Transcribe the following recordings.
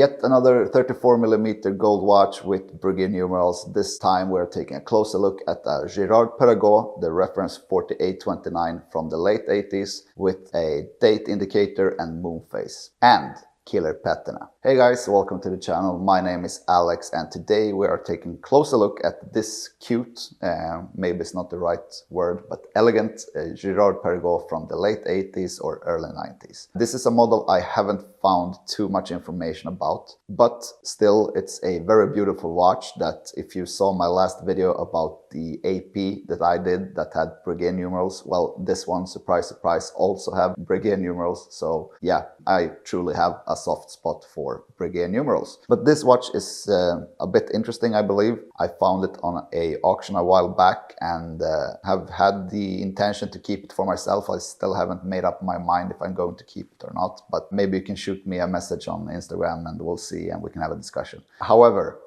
Yet another 34mm gold watch with Breguet numerals. This time we're taking a closer look at a Girard-Perregaux, the reference 4829 from the late 80s, with a date indicator and moon phase. And killer patina. Hey guys, welcome to the channel. My name is Alex and today we are taking a closer look at this cute, maybe it's not the right word, but elegant Girard-Perregaux from the late 80s or early 90s. This is a model I haven't found too much information about, but still it's a very beautiful watch that if you saw my last video about the AP that I did that had Breguet numerals, well, this one, surprise, surprise, also have Breguet numerals. So yeah, I truly have a soft spot for Breguet numerals. But this watch is a bit interesting, I believe. I found it on an auction a while back and have had the intention to keep it for myself. I still haven't made up my mind if I'm going to keep it or not, but maybe you can shoot me a message on Instagram and we'll see and we can have a discussion. However,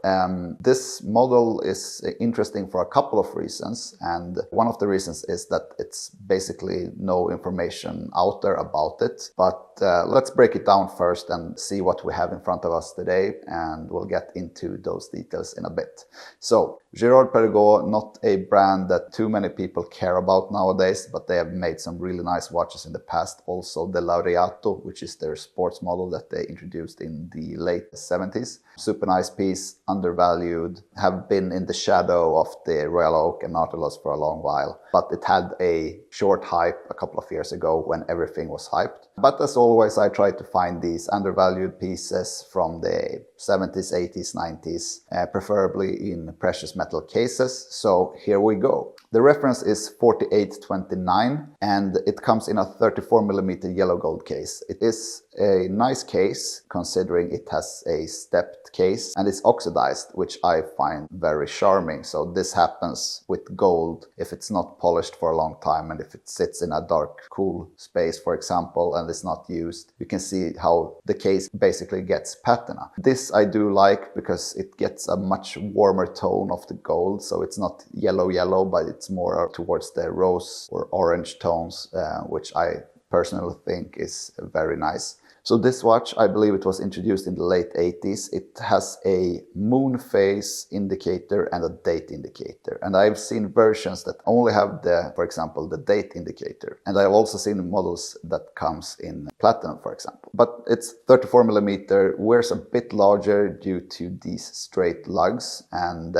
this model is interesting for a couple of reasons, and one of the reasons is that it's basically no information out there about it. But let's break it down first and see what we have in front of us today, and we'll get into those details in a bit. So Girard-Perregaux, not a brand that too many people care about nowadays, but they have made some really nice watches in the past. Also the Laureato, which is their sports model that they introduced in the late 70s. Super nice piece, undervalued, have been in the shadow of the Royal Oak and Nautilus for a long while. But it had a short hype a couple of years ago when everything was hyped. But as always, I try to find these undervalued pieces from the 70s, 80s, 90s, preferably in precious metal cases. So here we go. The reference is 4829 and it comes in a 34mm yellow gold case. It is a nice case considering it has a stepped case and it's oxidized, which I find very charming. So this happens with gold if it's not polished for a long time and if it sits in a dark, cool space, for example, and is not used. You can see how the case basically gets patina. This I do like because it gets a much warmer tone of the gold. So it's not yellow, but it's more towards the rose or orange tones, which I personally think is very nice. So this watch, I believe it was introduced in the late 80s. It has a moon phase indicator and a date indicator. And I've seen versions that only have for example, the date indicator. And I've also seen models that comes in platinum, for example. But it's 34mm, wears a bit larger due to these straight lugs. And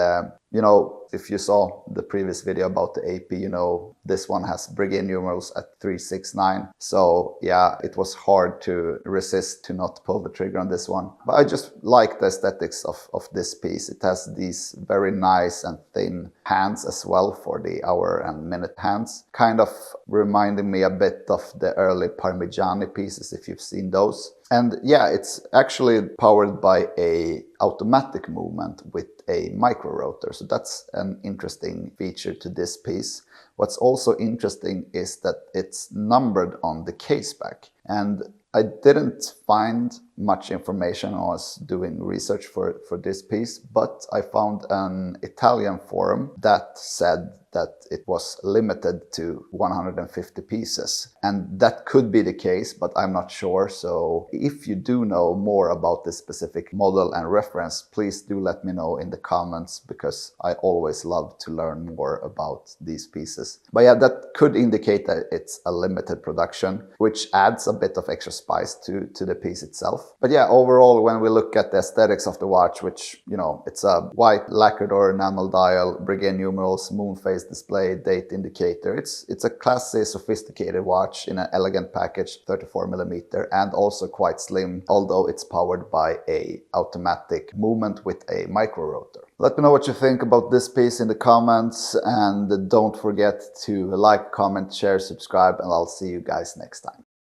you know, if you saw the previous video about the AP, you know, this one has Breguet numerals at 369. So yeah, it was hard to resist to not pull the trigger on this one. But I just like the aesthetics of this piece. It has these very nice and thin hands as well for the hour and minute hands. Kind of reminding me a bit of the early Parmigiani pieces, if you've seen those. And yeah, it's actually powered by a automatic movement with a micro rotor. So that's an interesting feature to this piece. What's also interesting is that it's numbered on the case back. And I didn't find much information when I was doing research for this piece, but I found an Italian forum that said that it was limited to 150 pieces. And that could be the case, but I'm not sure. So if you do know more about this specific model and reference, please do let me know in the comments, because I always love to learn more about these pieces. But yeah, that could indicate that it's a limited production, which adds a bit of extra spice to the piece itself. But yeah, overall, when we look at the aesthetics of the watch, which, you know, it's a white lacquered or enamel dial, Breguet numerals, moon phase display, date indicator. It's a classy, sophisticated watch in an elegant package, 34mm, and also quite slim, although it's powered by a automatic movement with a micro rotor. Let me know what you think about this piece in the comments, and don't forget to like, comment, share, subscribe, and I'll see you guys next time.